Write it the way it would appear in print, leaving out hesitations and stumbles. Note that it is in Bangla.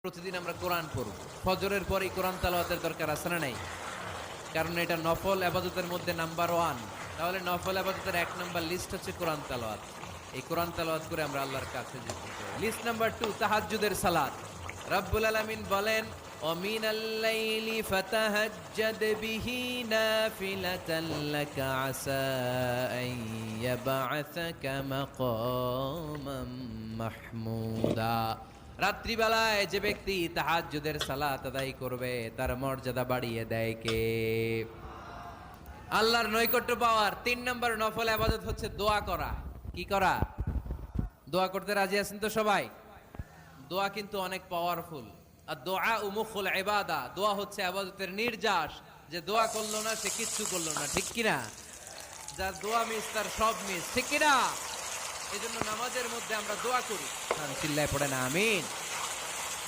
প্রতিদিন আমরা কোরআন পড়ব, ফজরের পরেই কোরআন তেলাওয়াতের দরকার আছে না নাই? কারণ এটা নফল ইবাদতের মধ্যে নাম্বার 1। তাহলে নফল ইবাদতের 1 নাম্বার লিস্ট হচ্ছে কোরআন তেলাওয়াত। এই কোরআন তেলাওয়াত করে আমরা আল্লাহর কাছে যেতে পারি। লিস্ট নাম্বার 2 তাহাজ্জুদের সালাত। রব্বুল আলামিন বলেন ওমিনাল লাইলি ফাতাহাজ্জাদ বিহি নাফিলাতান লাকা আসা আন ইয়াবআসাকা মাকামান মাহমুদা। রাত্রিবেলায় যে ব্যক্তি তাহাজ্জুদের সালাত আদায় করবে তার মর্যাদা বাড়িয়ে দেয় কে? আল্লাহর নৈকট্য পাওয়ার 3 নম্বর নফল ইবাদত হচ্ছে দোয়া করা। কি করা? দোয়া করতে রাজি আছেন তো সবাই? দোয়া কিন্তু অনেক পাওয়ারফুল। আর দোয়া মুখুল ইবাদা, দোয়া হচ্ছে ইবাদতের নির্যাস। যে দোয়া করলো না সে কিচ্ছু করলো না, ঠিক কি না? যার দোয়া মিস তার সব মিস, ঠিক কি না? এজন্য নামাজের মধ্যে আমরা দোয়া করি, চিল্লায় পড়ে না আমিন।